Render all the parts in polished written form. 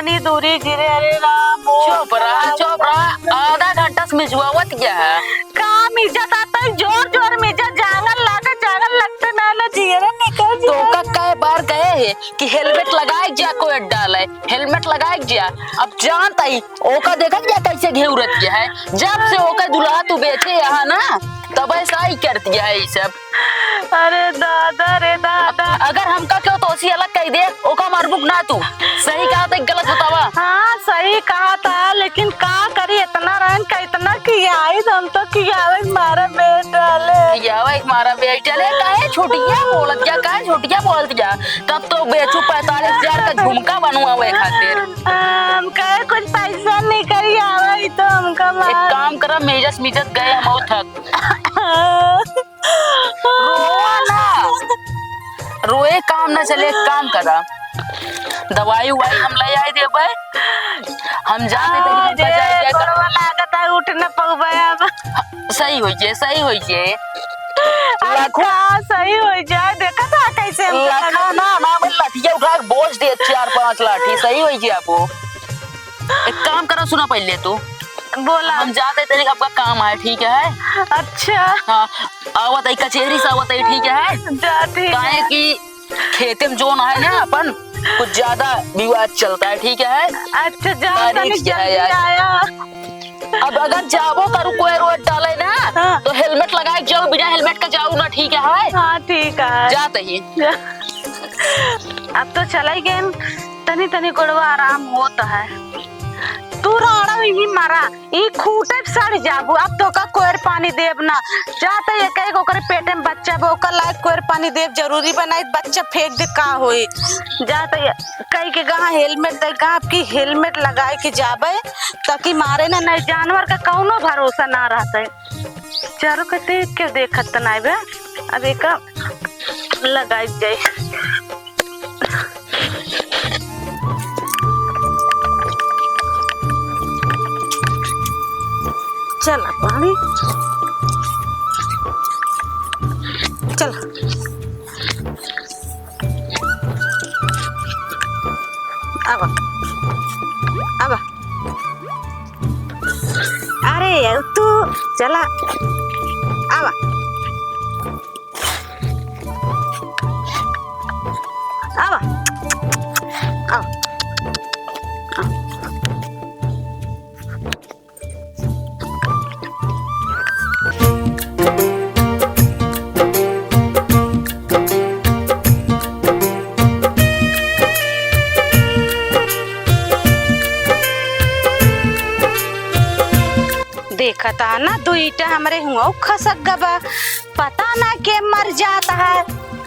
तनी दूरी गिरे। अरे राम चुप रहा आधा घंटा से मिजुआवत क्या है का मिर्जत आता है जोर जोर मिर्जत जागल लगता ना ना जियरा निकल तो का कई बार गए है कि हेलमेट लगाए जा कोई डाले हेलमेट लगाए जा। अब जानता ही ओका देखा क्या कैसे घेउरत गया है। जब से ओका दुल्हा तू बेचे यहाँ ना तब ऐसा ही कर दिया है ये सब। अरे दादा रे दादा अगर हमका क्यों तो उसी अलग कह दे ओका मारबुक ना तू सही कहा था गलत बतावा। हाँ सही कहा था लेकिन का करी इतना रंग का इतना किया हम तो किया मारा बेटा ले मारा बेटा ले काहे छोटिया बोलत जा काहे छोटिया बोलत जा। तब तो बेचू 45,000 का झुमका बनवा हुए खातिर हम कहे कुछ पैसा नहीं करी आवे तो हमका एक काम करा मेजस मिजत गए हम थक रोआ ना रोए काम ना चले एक काम करा दवाई उवाई हम ले आए देबे हम जाते तनी बजाए क्या करवा लागत है उठ न पउबे अब सही होई जे लाखों सही हो जाए देखा था कैसे लाखा ना मैं लाठिया उठा के बोझ दे 4-5 लाठी सही होई जे आपको। एक काम करो सुना पहले तो बोला हम जाते तनी आपका काम है ठीक है। अच्छा हाँ आवत है कचहरी से आवत है ठीक है जाती काहे कि खेते में जोन है ना अपन कुछ ज्यादा विवाद चलता है ठीक है। अच्छा जा जल्दी आया। अब अगर जाबो करू कोई रोड डाले ना हाँ। तो हेलमेट लगाए जाओ बिना हेलमेट का जाओ ना ठीक है। हाँ ठीक है जाते ही अब तो चला ही गए तनी तनी गोड़वा आराम होता है। तू राड़ा ही मारा ई खूटे सड़ जाबू अब तो का कोयर पानी देब ना जाता ये कहे ओकरे पेटे में बच्चा बो ओकर लायक कोयर पानी देब जरूरी बनाई बच्चा फेंक दे का होई जाता ये कहीं के कहां हेलमेट दे का आपकी हेलमेट लगाए के जाबे ताकि मारे ना नहीं जानवर का कौनो भरोसा ना रहता है। चारों कते क्यों देखत ना बे अब एक लगाई जाए चला पानी चल अब अरे तू चला अब देखा था ना दुईटा हमारे हुआ खसक गबा पता ना के मर जाता है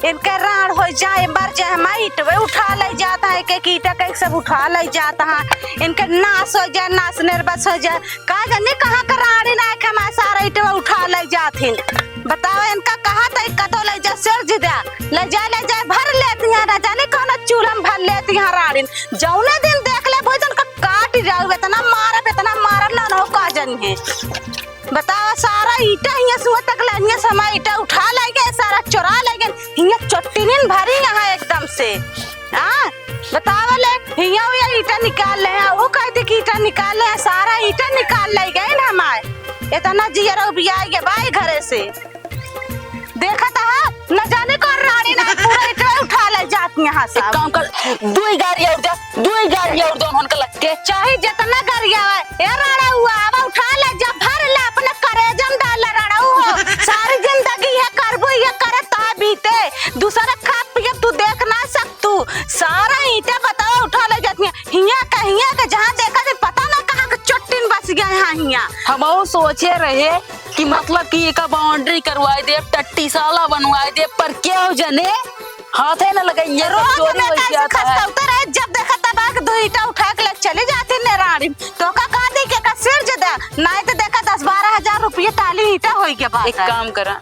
इनका राण हो जाए मर जाए हमारी इटवे उठा ले जाता है के कीटा के सब उठा ले जाता है इनका नाश हो जाए नाश निर्बस हो जाए कहा जाने कहाँ का राणी ना के हमारा सारा इटवा उठा ले जाते बताओ इनका कहा था इनका तो ले जा सिर जिदा ले जाए भर लेती है ना जाने कौन चूल्हा भर लेती है राणी जौने दिन देख ले भोजन का काट जाओ इतना मारा ना हो का जंगे बताओ सारा ईटा हिया सुआ तक लानिया समा ईटा उठा लाएगे सारा चुरा लेगे हिया चट्टीन भरी यहाँ एकदम से हाँ बताओ ले हिया ईटा निकाल ले वो कहते कि ईटा निकाल ले सारा ईटा निकाल ले गए ना हमारे इतना जियरा बिया के भाई घरे से देखा था न जाने कौन रानी ना पूरा ईटा उठा ले जाती यहाँ से काम कर दुई गाड़ी और दोन होन का लग के चाहे जितना गाड़ी आवे ए राड़ा हुआ अब उठा ले जा भर ले अपने करेजम डाल राड़ा हो सारी जिंदगी है करबो ये करे ता बीते दूसरा खा पिए तू देख ना सक तू सारा ईटा बताओ उठा ले जाती है हिया का जहां देखा थे पता ना कहां का चट्टीन बस गया है हिया हम वो सोचे रहे कि मतलब कि एक बाउंड्री करवाए दे टट्टी साला बनवाए दे पर क्या हो जने हाथ है ना लगाइए चोरी हो जाता है जब देखा तब दो ईटा उठा के चले जाते ने रानी तो का कहा दे के का सिर जदा नहीं तो देखा 10-12 हजार रुपये ताली ईटा होई के बाद एक काम करा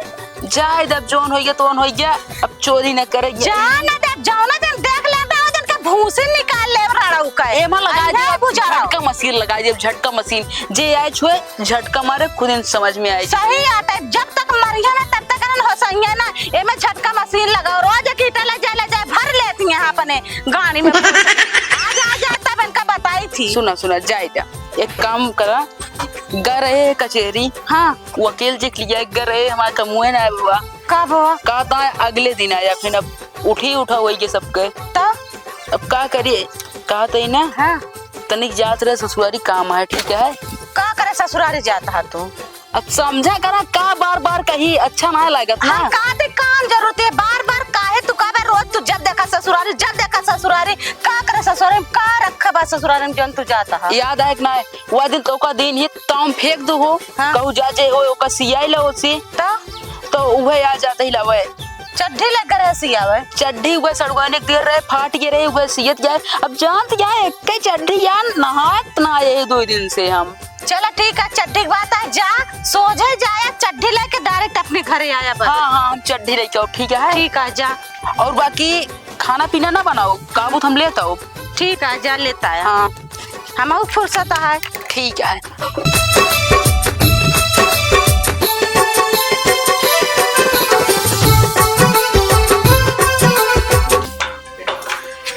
जाए जब जोन होइए तो हो गया अब चोरी न करे जाओ ना देख ले दिन के भूसे निकाल ले राड़ू का एमा लगा दे झटका मशीन लगा दे झटका मशीन जे आए छुए झटका मारे खुद इन समझ में आए सही आता है जब तक मरिया ना तब तक हो सही ना एमे झटका मशीन लगाओ रोज कीटा ले जाए भर लेती है अपने गाड़ी में आ जा तब इनका बताई थी। सुना सुना जाए जा, एक काम करा, गर रहे कचेरी, हाँ वकील जी के लिए गर रहे हमारे कमुए ना बुआ का बुआ का ता अगले दिन आया, फिर अब उठा वही के सबके। तो अब का करिए, कहा तो ना हाँ तनिक जात रहे ससुरारी काम है, ठीक है। का करे ससुरारी जाता है तू? अब समझा करा का बार बार कही अच्छा ना लागत ना। हाँ का ते काम जरूरत है बार बार काहे तू काबे रोज तू जब देखा ससुरारी का करे ससुरारी का रखा बा ससुरारी में जन तू जाता है। याद है कि ना वो दिन तो का दिन ही ताम फेंक दो हो, हाँ। कहू जाजे हो ओका सियाई लो उसी तो वह आ जाते ही लवे चड्ढी लेकर ऐसी आवे चड्ढी हुए सड़वाने देर रहे फाट के रहे हुए सियत जाए। अब जानत जाए एक चड्ढी यार नहात ना ये 2 दिन से हम। चलो ठीक है चड्ढी की बात है, जा सोझे जाया चड्ढी लेके डायरेक्ट अपने घरे आया बस। हाँ हाँ हम चड्ढी लेके आओ, ठीक है। ठीक है जा, और बाकी खाना पीना ना बनाओ, काबूत हम लेता हो। ठीक है जा लेता है। हाँ हम फुर्सत है। ठीक है।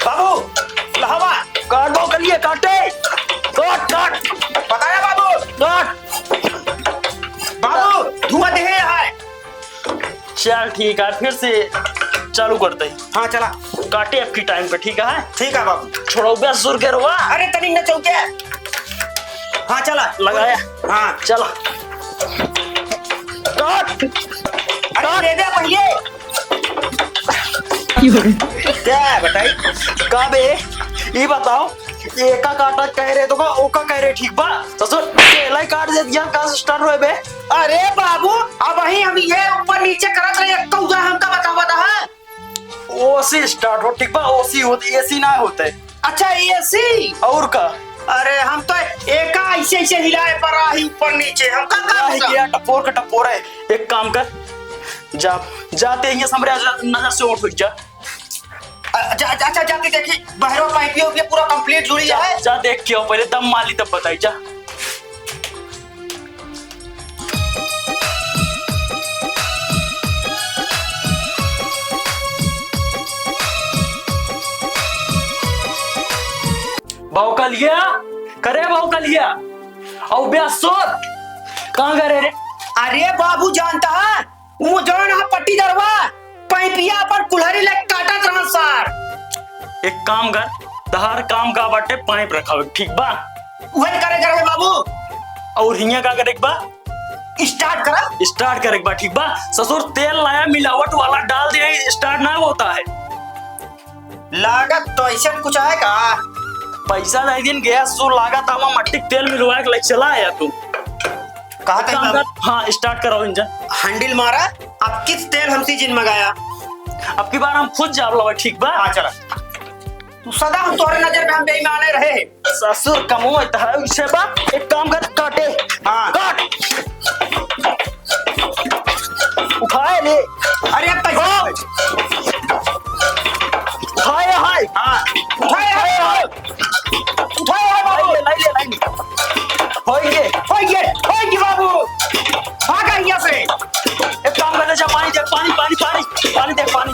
बाबू लहवा काट दो कलिए काटे काट काट बताया बाबू काट बाबू धुआं दे है। चल ठीक है, फिर से चालू करते हैं। हाँ चला काटे आपकी टाइम पे, ठीक है। ठीक है बाबू। छोड़ो बस सुर के रवा। अरे तनी न चौके। हाँ चला लगाया। हाँ चला काट। अरे दे दे पहले क्या बताई का बे ये बताओ, एका काटा कह रहे तो का ओका कह रहे, ठीक बा ससुर पहला ही काट दे दिया, का स्टार्ट होए बे। अरे बाबू अब वही हम ये ऊपर नीचे करत रहे कौआ हमका बतावा था। ओसी स्टार्ट हो, ठीक बा ओसी होती एसी ना होते। अच्छा एसी और का अरे हम तो एका ऐसे ऐसे हिलाए पर ही ऊपर नीचे हम का क्या टपोर का टपोर है। एक काम कर, जा जाते ही समरे नजर से उठ जा। अच्छा जाके देखी बहरो पाइपियों पे पूरा कंप्लीट जुड़ी है। जा देख के आओ पहले, दम माली तब बताई जा। भाव का लिया करे, भाव का लिया और ब्यासोर कहाँ करे रे। अरे बाबू जानता है वो जो ना पट्टी दरवा पाइपिया पर कुल्हाड़ी लग काटत रहा सर। एक काम कर, तहार काम का बाटे पाइप रखा हो, ठीक बा। वही करे करे बाबू। और हिया का करे बा, स्टार्ट करा। स्टार्ट करे बा, ठीक बा। ससुर तेल लाया मिलावट वाला डाल दिया, स्टार्ट ना होता है। लागत तो ऐसे कुछ है का? पैसा नहीं दिन गया ससुर, लागत आवा मट्टी तेल मिलवा के चला आया तू। कहा था हाँ स्टार्ट कराओ इंजन। हैंडल मारा। अब किस तेल हमसे जिन मंगाया? अब की बार हम खुद जाब लगा, ठीक बा। हाँ चला। तू सदा हम तुम्हारे नजर में हम बेईमाने रहे। ससुर कमोता है उससे बा। एक काम कर, काटे। हाँ काट उठाए ले। अरे अब पैसा उठाए हाय। हाँ उठाए है उठाए है बाबू। लाई होइए होइए बाबू भागा यहाँ से। एक काम करने जा, पानी दे, पानी पानी पानी पानी दे, पानी।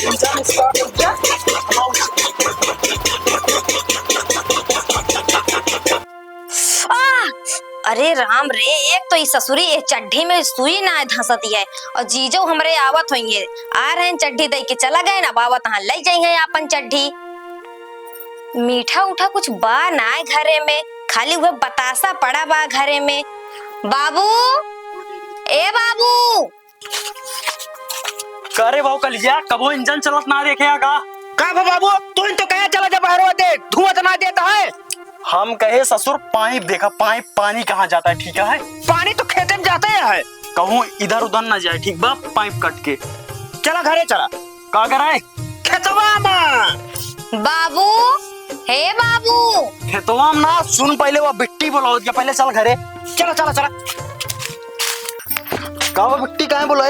इंजन स्टार्ट हो गया। अरे राम रे, एक तो इस ससुरी ये चड्ढी में सुई ना धंसती है और जीजो हमरे आवत होंगे आ रहे हैं चड्ढी दे के चला गए ना बाबा तहां ले जाएंगे अपन चड्ढी। मीठा उठा कुछ बा ना घरे में, खाली वह बतासा पड़ा बा घरे में। बाबू ए बाबू करे भाव कल जा, कबो इंजन चलत ना देखे का बाबू तू तो कहे चला जा बाहर दे धुआं तो ना देता है। हम कहे ससुर पाइप देखा, पाइप पानी कहाँ जाता है, ठीक है। पानी तो खेते में जाता है। कहूँ इधर उधर ना जाए, ठीक बा। पाइप कट के चला घरे चला। का कराए खेतवा में। बाबू हे बाबू खेतवा में ना सुन, पहले वो बिट्टी बोला दिया, पहले चल घरे। चला चला चला। का वो बिट्टी कहाँ बोला?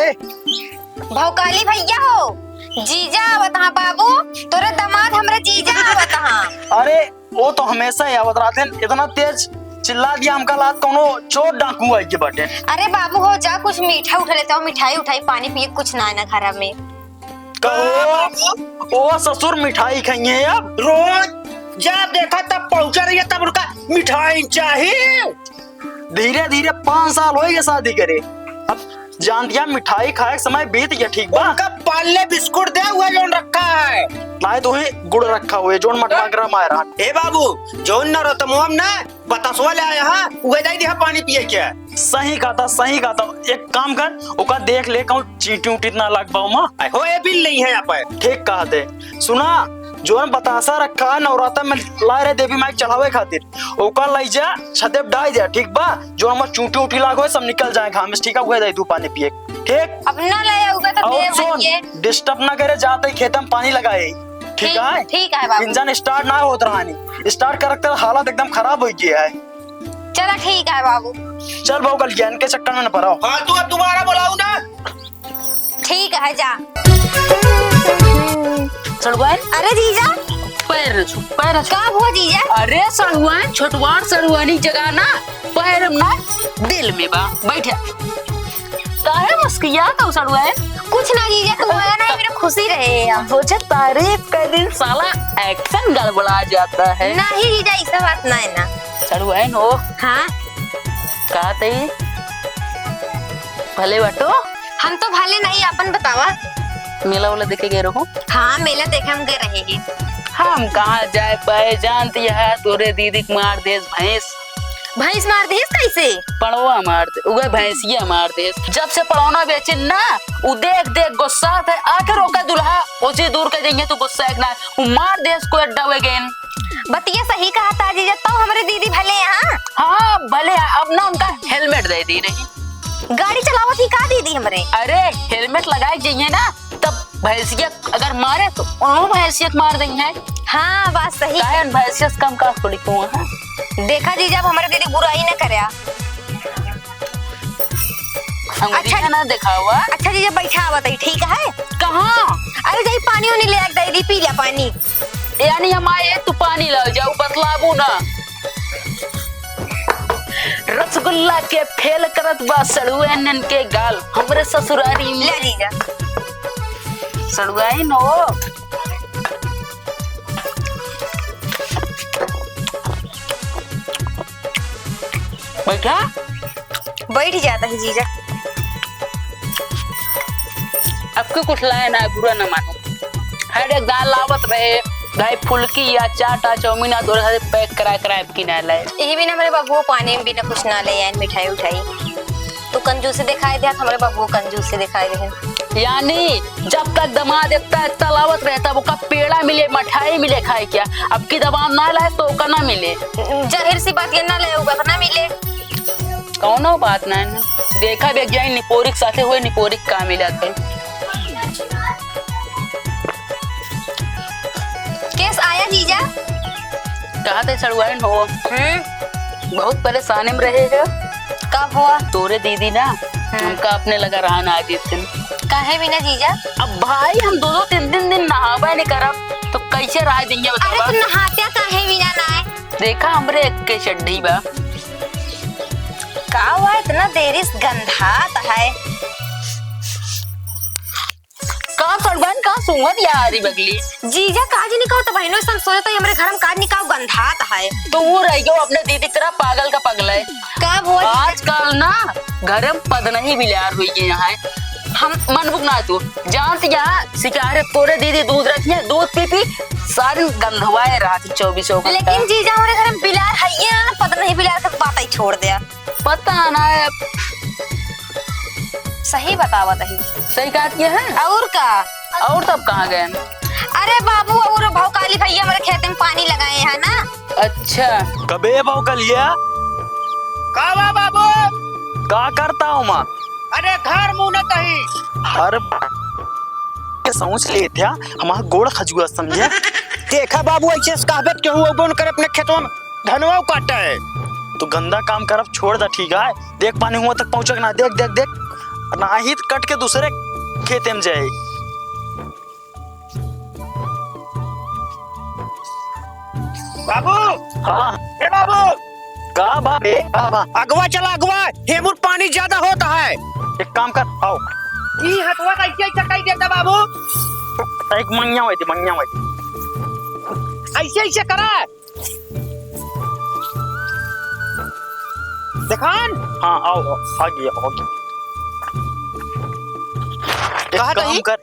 भौकाली भैया हो, जीजा आवत हाँ बाबू, तोरे दामाद हमरे जीजा आवत हाँ। अरे वो तो हमेशा ही आवत रहते, इतना तेज चिल्ला दिया हमका लात कोनो चोर डाकू आई के बाटे। अरे बाबू हो जा, कुछ मीठा उठा लेते हो, मिठाई उठाई पानी पिए कुछ ना ना घर में। कहो ओ ससुर मिठाई खाइए अब। रोज जब देखा तब पहुंचा रही है, तब उनका मिठाई चाहिए। धीरे धीरे 5 साल हो गए शादी करे, अब जान दिया मिठाई खाए के समय बीत गया। ठीक बा, उनका पाले बिस्कुट दे हुआ जो रखा है। लाए तुम्हें गुड़ रखा हुए जोन मटवा कर मारा। ए बाबू जो न रो तुम हम ना बतासवा ले आया हां, उहे दई दिया पानी पिए क्या। सही कहता सही कहता। एक काम कर, ओका देख ले कहूं चींटी उटी ना लग पाऊ मां। हो ए बिल नहीं है यहाँ पे। ठीक कहते। सुना जो बतासा रखा है नवरात्र में ला रहे देवी माई चढ़ावे खातिर, ओका लाई जा छते डाई दे। ठीक बा, जो हम चूटी उठी लागो सब निकल जाए घाम में। ठीक है, दे तू पानी पिए। ठीक, अब ना ले आऊंगा तो और दे सुन भैया। डिस्टर्ब ना करे, जाते ही खेत में पानी लगाए। ठीक है, ठीक है बाबू। इंजन स्टार्ट ना होत रहा नहीं, स्टार्ट करते हालत एकदम खराब हो गया है। चलो ठीक है बाबू। चल बहु कल ज्ञान के चक्कर में न पड़ो। हाँ तू अब दोबारा बुलाऊ ना। ठीक है जा। सड़ुआन अरे जीजा पैर छू पैर छू। का हुआ जीजा? अरे सड़ुआन छोटवार सड़ुआनी जगह ना पैर ना दिल में बा बैठा। काहे मस्किया तो सड़ुआन? कुछ ना जीजा, तू आया ना मेरा खुशी रहे। हम सोचे तारीफ के दिन साला एक्शन गड़बड़ा जाता है। नहीं जीजा, ऐसा बात ना है ना। सड़ुआन हो हाँ कहते भले बटो हम तो भले नहीं, अपन बतावा। मेला वाला देखे गए रहो। हाँ मेला देखे हम गए रहे हैं। हम कहाँ जाए पाए, जानती है तोरे दीदी के मार देस भैंस। भैंस मार देस कैसे? पड़वा मार दे उगे भैंसिया मार देस। जब से पड़ौना बेचे ना उ देख देख गुस्सा थे। आखिर ओका दुल्हा उसी दूर के देंगे तो गुस्सा एक ना उ मार देस को अड्डा हुए गेन। बतिया सही कहा था जीजा, तो हमारे दीदी भले यहाँ। हाँ भले अब ना उनका हेलमेट दे दी रही। गाड़ी चलावत ही का दीदी हमरे। अरे हेलमेट लगाए जाइए ना, तब भैंसिया अगर मारे तो उन्होंने भैंसियत मार देंगे। हाँ बात सही। भैंसियत कम का थोड़ी कुआं है। देखा जीजा, अब हमारे दीदी बुराई न करे। अच्छा ना देखा हुआ। अच्छा जीजा बैठा आवत है, ठीक है। कहाँ? अरे जाई पानी उनी ले आके दीदी, पी लिया पानी। यानी हम आए तू पानी ला जाओ बतलाबू ना। रसगुल्ला के फेल करत बा सड़ुआन के गाल हमरे ससुरारी में। ले जीजा। सड़ुआइन हो बैठा बैठ जाता है जीजा। आपको कुछ लाए ना बुरा ना मानो। हर एक दाल लावत रहे, भाई फुल्की या चाटा चाउमीन तोरे साथे पैक करा करा की ना लाए। यही भी ना मेरे बाबू पानी में भी ना कुछ ना ले आए, मिठाई उठाई। तो कंजूसी दिखाई दे, हमारे बाबू कंजूसी दिखाई दे। यानी जब तक दमाद इतना तलावत रहता वो का पेड़ा मिले मिठाई मिले खाए क्या, अब की दबाव ना लाए तो का ना मिले। जाहिर सी बात ये ना ले होगा ना मिले। कौनो बात ना है। देखा भी गया निपोरिक साथे हुए निपोरिक का मिला थे। केस आया जीजा? कहा थे सड़ुआइन हो बहुत परेशानी में रहे है। कब हुआ? तोरे दीदी ना हमका अपने लगा रहा ना आगे दिन। काहे बिना जीजा? अब भाई हम दो दो तीन दिन नहावे नहीं करब तो कैसे रह देंगे अरे बतावा। तू नहाते काहे बिना ना है? देखा हमरे एक के चड्डी बा। का हुआ इतना देरी से गंधात है? का सड़ुआइन का सुंगत यारी बगली। जीजा काज निकाओ तो बहनों सन सोचता है हमरे घर में काज निकाओ गंधात है। तो वो रह गयो अपने दीदी की तरह पागल का पगला है। कब हुआ? आजकल ना घर में पद नहीं बिलार हुई है यहाँ। हम मन बुकना तू जानती यहाँ शिकायत तोरे दीदी दूध रखी है, दूध पी पी सारी गंधवाए रहा थी 24 घंटा। लेकिन जीजा हमारे घर में बिलार है ये ना, पता नहीं बिलार का बात ही छोड़ दिया। पता ना है। सही बतावा तही। सही बात ये है। और का? और तब कहाँ गए? अरे बाबू और भौकाली भैया हमारे खेत में पानी लगाए हैं ना। अच्छा कबे बहु कलिया का बा बाबू? का करता हूँ माँ? अरे घर मुंह न कही। हर के सोच ले था हमारा गोड़ खजुआ समझे। देखा बाबू ऐसे कहबत के हुआ बोन कर अपने खेतों में धनवा काटा है। तो गंदा काम करब छोड़ दा। ठीक है, देख पानी हुआ तक पहुंचक ना। देख देख देख ना ही तो कट के दूसरे खेते में जाए। बाबू हाँ हे बाबू का बाबे का बा? अगवा चला अगवा, हेमुर पानी ज्यादा होता है। एक काम कर आओ। ई हथवा कैसे चटाई देता बाबू? एक मंगिया हुई थी ऐसे ऐसे करा दिखान। हाँ आओ आ गया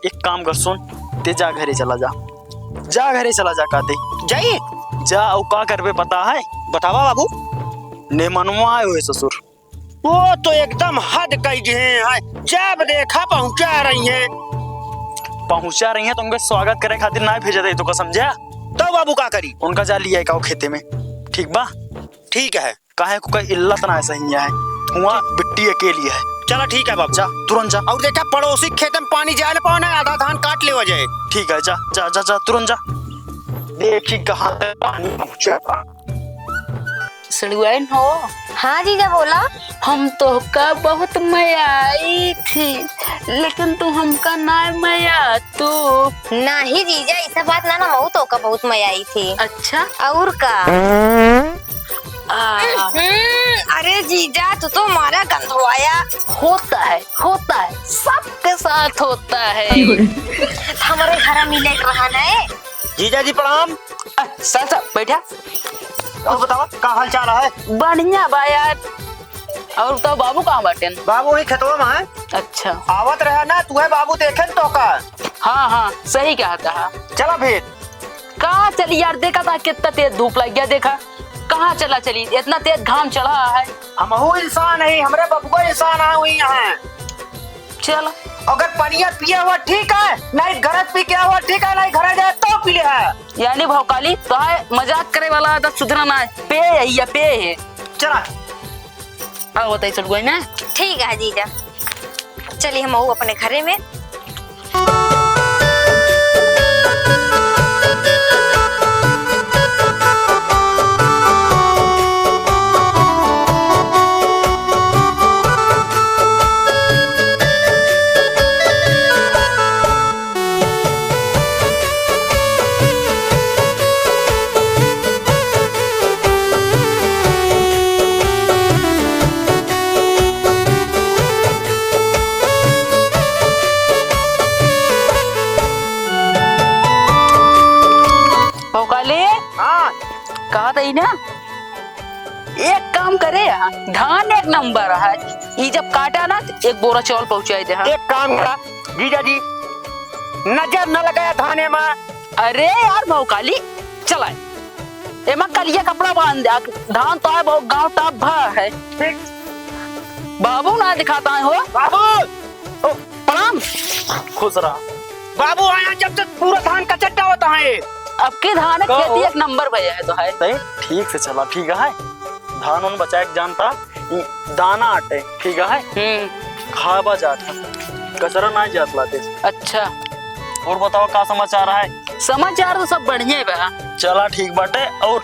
एक काम कर सुन ते जा घरे चला जा घरे चला जा काते जाइए जा और का करबे पता है बतावा बाबू। ने मनवा आए हुए ससुर वो तो एकदम हद कई गए हैं, जब देखा पहुंचा रही हैं। तो उनके स्वागत करे खातिर ना भेजा दे तो का समझा। तो बाबू का करी? उनका जा लिया का खेते में ठीक बा। ठीक है। काहे को कोई इल्लत ना सही है हुआ बिट्टी अकेली है। चलो ठीक है बाबू, जा तुरंत जा। और देखा पड़ोसी खेत में पानी जाए न पाना, आधा धान काट ले जाए। ठीक है जा जा जा, जा तुरंत जा। देखी कहाँ तक पानी पहुंचा। सड़ुआइन हो हाँ जीजा बोला। हम तो का बहुत मया आई थी लेकिन तू हमका ना मया तू। नहीं जीजा ऐसा बात ना मऊ तो का बहुत मजा आई थी। अच्छा और का आ, अरे जीजा तू तो हमारा गंधवाया। होता है सबके साथ होता है। हमारे घर मिले रहा है। जीजा जी प्रणाम। सर बैठा और बताओ का हाल चाल है? बढ़िया बा यार। और तो बाबू कहाँ बाटे? बाबू ही खेतवा में है। अच्छा आवत रहा ना तू है बाबू देखे तो का। हाँ सही कहता है। चला फिर कहाँ चली यार, देखा था कितना तेज धूप लग गया। देखा कहाँ चली इतना तेज घाम चढ़ा है। हम इंसान है, हमारे बबुआ इंसान है हुई है। चलो अगर पनिया पिया हुआ ठीक है, नहीं घर पी के हुआ ठीक है, नहीं घर जाए तो पी ले है। यानी भौकाली तो है मजाक करे वाला तो सुधरा ना है। पे है या पे है। चला अब बताइए चल गई ना। ठीक है जीजा चलिए हम अपने घरे में। कहा था ना एक काम करे धान एक नंबर है। ये जब काटा ना एक बोरा चावल पहुंचाई दे। एक काम करा जीजा जी, नजर न लगाया थाने में। अरे यार भौकाली चला एमा कलिया कपड़ा बांध दे। धान तो है बहुत गाँव टाप भा है। बाबू ना दिखाता है हो। बाबू प्रणाम। खुश रहा बाबू आया जब तक पूरा धान का चट्टा होता है। अब के धान खेती एक नंबर भैया है तो है सही ठीक से चला। ठीक है धान उन बचाए जानता दाना आटे ठीक है खाबा जाता कचरा ना जात लाते। अच्छा और बताओ का समाचार है? समाचार तो सब बढ़िया बा। चला ठीक बाटे। और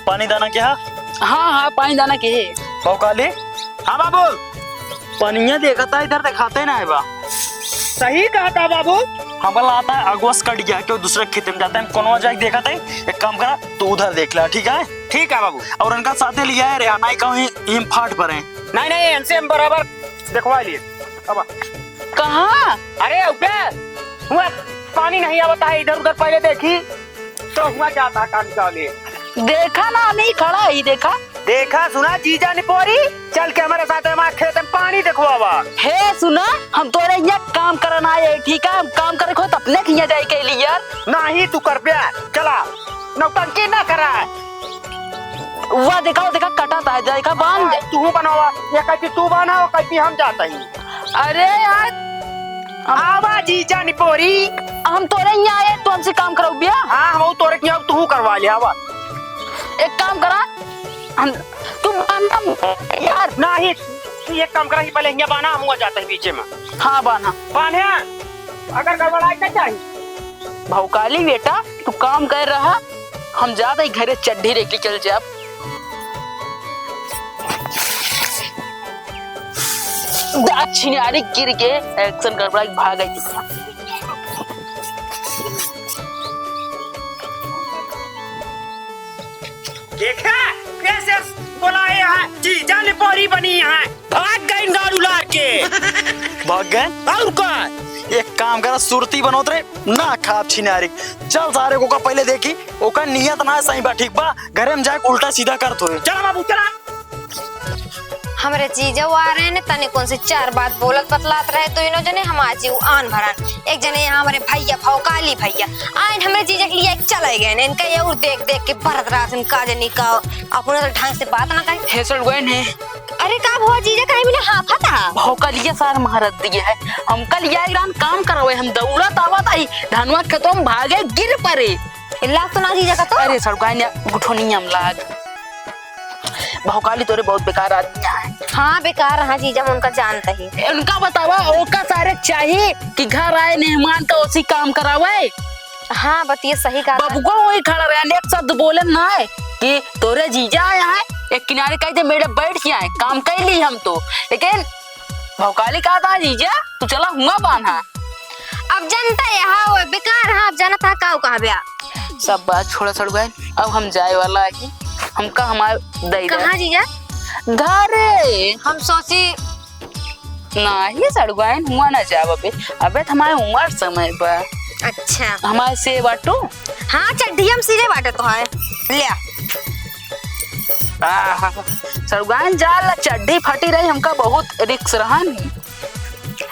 पानी दाना क्या है? हाँ पानी दाना के है। भौकाली हाँ बाबू पनिया देखा था इधर दिखाते ना है बा। सही कहा था बाबू। हाँ बल आता है अगवस कट गया कि दूसरे खेत में जाता है कौन जाके देखा था। एक काम करा तो उधर देख ला ठीक है। ठीक है बाबू। और उनका साथे लिया है रेहाना कहीं हिम फाट पर है। नहीं इनसे हम बराबर दिखवा लिए। अब कहाँ? अरे हुआ पानी नहीं आता है इधर उधर पहले देखी तो हुआ जाता काम निकाले। देखा ना नहीं खड़ा ही देखा सुना जीजा निपोरी चल के हमारे साथ हमारे खेत में पानी दिखवावा। हे सुना हम तोरे यहाँ काम करना आए ठीक है। हम काम करे खो अपने यहाँ जाए के लिए यार। नहीं तू कर पिया चला नौटंकी ना करा। वह देखा कटा था देखा बांध दे। तू बनवा या कहती तू बना हो कहती हम जाता ही। अरे यार आवा जीजा निपोरी हम तोरे यहाँ आए तो हमसे काम कराओ बिया। हाँ हम तोरे की अब तू करवा लिया। आवा एक काम करा तू बांधा यार। नहीं एक काम करा ही पहले यहाँ बाना हम जाता है पीछे में। हाँ बाना अगर गड़बड़ाए क्या चाहिए। भौकाली बेटा तू काम कर रहा हम ज्यादा ही घरे चड्ढी लेके चल जाए। छिनारी गिर के एक्शन गड़बड़ा भाग गई। देखा कैसे बुलाए हैं जीजा निपोरी बनी है। भाग गई गाड़ू ला के भाग गए। और का एक काम करा सुरती बनोत रे ना खाप छिनारी। चल सारे को का पहले देखी ओका नियत ना सही बा ठीक बा, घरे में जाके उल्टा सीधा कर तो चला बाबू चला। हमरे जीजा आ रहे ने तने कौन से चार बात बोलत बतलात रहे तो इनो जने हम आज आन भरन एक जने यहाँ हमारे भैया भौकाली भैया आइन हमरे जीजा के लिए चले गए ने इनका ये और देख देख के भरत रात इनका जनी का अपने तो ढंग से बात ना कहे। हेसल गए ने अरे का भो जीजा कहीं भी ना हाफा था भौकलिया सार महारत दिए है। हम कल यार काम करवे हम दौड़त आवत आई धनवा खतम भागे गिर पड़े लाग तो ना जीजा का तो। अरे सड़का ने गुठोनी हम लाग भौकाली तोरे बहुत बेकार आदमी है। हाँ बेकार हाँ जीजा मैं उनका जानता ही। उनका बतावा ओका सारे चाहिए कि घर आए मेहमान का उसी काम करावे। हाँ बतिए सही कहा। बाबू को वही खड़ा रहे एक शब्द बोले ना है कि तोरे जीजा आया है एक किनारे कहते मेरे बैठ के आए काम कर ली हम तो, लेकिन भौकाली कहा था जीजा तू चला हुआ बांधा। अब जनता यहाँ बेकार हाँ अब जाना था का कहा बया सब बात छोड़ा छोड़ गए। अब हम जाए वाला है हमका हमारे दई कहाँ जीजा घरे हम सोची ना ये सड़गुआन हुआ ना जावा पे अबे हमारे उम्र समय पर अच्छा हमारे से बाटो। हाँ चड्डी हम सीधे बाटे तो है लिया सड़गुआन जाल चड्डी फटी रही हमका बहुत रिक्स रहा नहीं।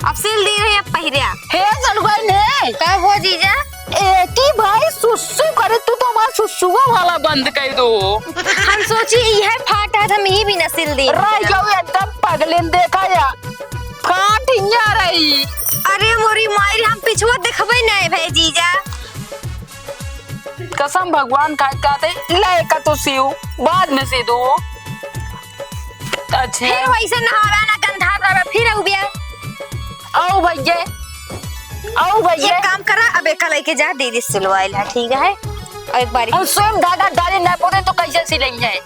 अब सिल दी रही अब पहिरिया हे सड़गुआन है का वो जीजा एटी भाई सुसु करे तू तो हमारा सुसुआ वाला बंद कर दो। हम सोची यह फाटा था मैं भी न सिल दी रह जाओ एकदम पगलेन देखा या फाट हिया रही। अरे मोरी मायरी हम पिछुआ देखबे नहीं भाई जीजा कसम भगवान खाते ले का तो सियो बाद में से दो। अच्छा फिर वैसे नहावा ना गंधा रहा फिर au बिया आओ भैया आओ भैया ये काम करा अब एक लेके जा दीदी सिलवाइल है ठीक है और एक बारी हम स्वयं धागा डाले ना पोते तो कैसे सिलेंगे है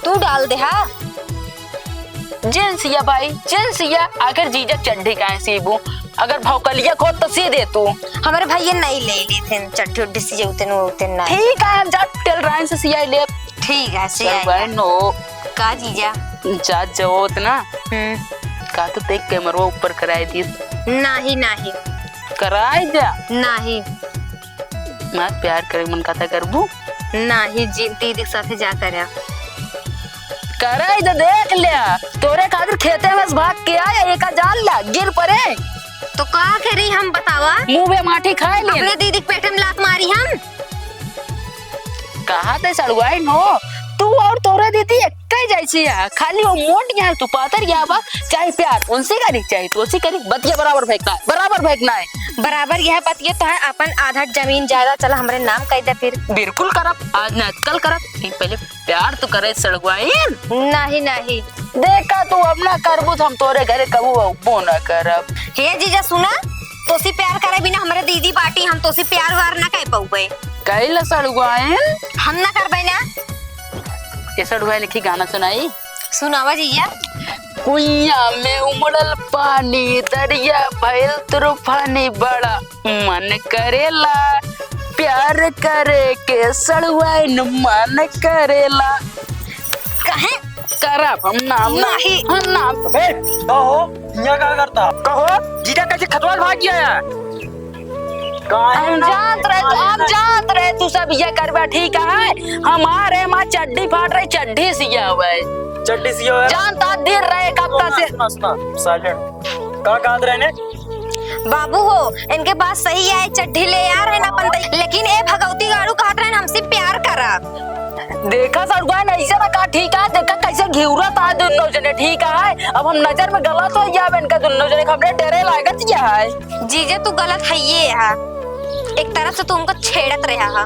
तू डाल दे हाँ जेंसिया भाई जेंसिया आखिर जीजा चड्ढी का सीबू अगर भौकलिया खो तो सी दे तू। हमारे भैया नहीं ले ली थे चड्ढी उड्ढी सी उतन उतन नहीं ठीक है हम जा टेलराइन से सिया ले ठीक है सिया भाई नो का जीजा जा जाओ ना का तो देख कैमरा ऊपर कराई दी नहीं नहीं कराई जा नहीं मैं प्यार करे मन कथा करबू नहीं जी दीदी साथे जा कर कराई तो देख लिया तोरे खातिर खेते में भाग के आया एक जान ला गिर पड़े तो का करी हम बतावा मुंह में माटी खाए ले अपने दीदी के पेट में लात मारी हम कहा थे सड़वाई नो तू और तोरा दीदी एक जैसी है खाली वो मोट यहाँ तू पातर यहाँ बा चाहे प्यार उनसे करी चाहे तो उसी करी बतिया बराबर फेंकना है बराबर यह बतिया तो है अपन आधा जमीन ज्यादा चला हमारे नाम कह दे फिर बिल्कुल करब आज ना कल करब पहले प्यार तो करे सड़वाई नहीं नहीं देखा तू अपना करबू हम तोरे घरे कबू वो ना करब। हे जीजा सुना तोसी प्यार करे बिना हमारे दीदी बाटी हम तोसी प्यार वार ना कह पाऊबे कैला सड़वाई हम ना करबे ना ये सड़वाई लिखी गाना सुनाई सुनावा जीजा कुइया में उमड़ल पानी दरिया भइल तूफानी बड़ा मन करेला प्यार करे के सड़वाई मन करेला कहे करब हम नाम नहीं हम नाम कहो यहाँ क्या करता कहो जीजा कैसे खतवाल भाग गया है हम जानत रहे तू सब ये करबा ठीक है हमारे माँ चड्डी फाट रही चड्डी सिया हुआ है चड्डी सिया है जानता देर रहे कब तक से सुना साइलेंट कहाँ कहाँ रहने बाबू हो इनके बात सही है चड्ढी ले यार है ना अपन लेकिन ए भगवती गाड़ू कहत रहे हमसे प्यार करा देखा सड़गुआन ऐसे ना कहा ठीक है देखा कैसे घिउरा था दोनों जने ठीक है अब हम नजर में गलत हो गया इनका दोनों जने हमने डरे लागत किया है जीजे तू गलत है ये है एक तरफ से तुमको छेड़त रहा है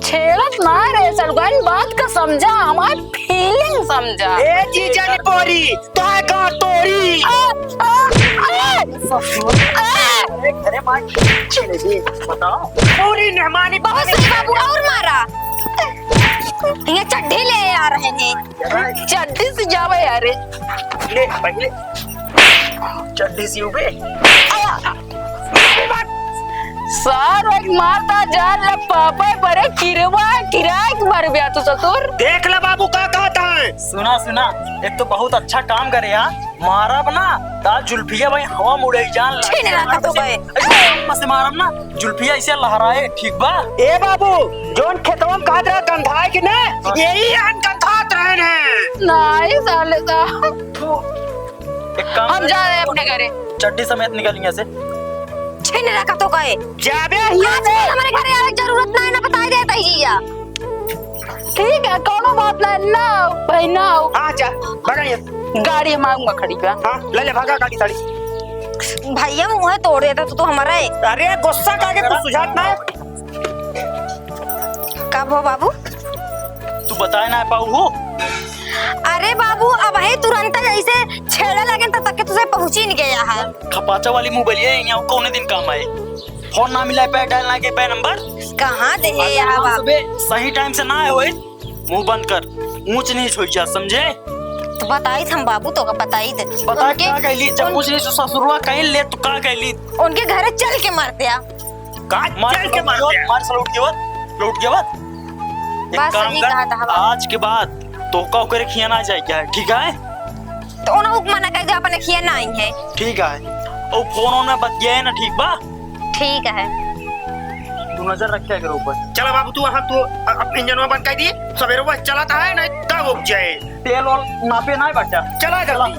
छेड़त ना रे सड़गुआन बात का समझा हमारी फीलिंग समझा ए जीजा नी पोरी तो है का तोरी अरे माँ चले दे बताओ पूरी मेहमानी बहुत सही बाबू और मारा ये चड्ढी ले आ रहे हैं चड्डी से जावे यार ले पहले चड्डी सी उबे सार एक मारता जान ले पापा बड़े किरवा किराए के बारे में तू ससुर देख ले बाबू का कहता है। सुना सुना, एक तो बहुत अच्छा काम करे यार, मारा बना ताज जुल्फिया भाई हवा मुड़े जान छीन रखा तो गए। मसे मारम ना जुल्फिया ऐसे लहराए, ठीक बा? ए बाबू जोन खेतवा में काट रहा गंधाए कि ना यही हन गंधात रहन है। नहीं साले साहब एक काम हम जा रहे हैं अपने घरे। चड्डी समेत निकलेंगे से। छीन रखा तो गए। जाबे आजकल हमारे घरे आवे के जरूरत नहीं ना, बताई देता ही जीजा। ठीक है कोनो बात नहीं ना भाई ना आओ। हाँ जा भगाइए। गाड़ी हम आऊंगा खड़ी पे। हाँ ले भागा गाड़ी ताड़ी। भैया मुंह तोड़ देता तू तो हमारा है। अरे गुस्सा कागे कुछ सुझात ना है। कब हो बाबू? तू बताए ना पाऊ हो। अरे बाबू अब है तुरंत जैसे छेड़ा लगे तक तुझे पहुंच ही नहीं गया है। खपाचा वाली मोबाइल है यहाँ कौन दिन काम आए, फोन ना मिला पे डालना के पे नंबर कहाँ दे है यहाँ बाबू? सही टाइम से ना आए होए मुंह बंद कर, ऊंच नीच हो जा, समझे? तो बताई हम बाबू तो बताई दे। बता क्या कहली जब ऊंच नीच ससुरवा कहीं ले तो का कहली उनके घरे चल के मार दिया। चल के मार दे। मार लौट के बाद एक बस काम सही कहा था कर, बाबू। आज के बाद तो का करे खियाना जाए क्या, ठीक है? तो उन्हें हुक्म ना कर दे अपने खिया ना आई है। ठीक है और फोन में बतिया है ना, ठीक बा? ठीक है। तू नजर रखे कर ऊपर। चलो बाबू तू वहाँ तू इंजन में बंद कर दी, सवेरे बस चलाता है नहीं तब उग जाए। तेल और नापे ना बच्चा। चला जल्दी।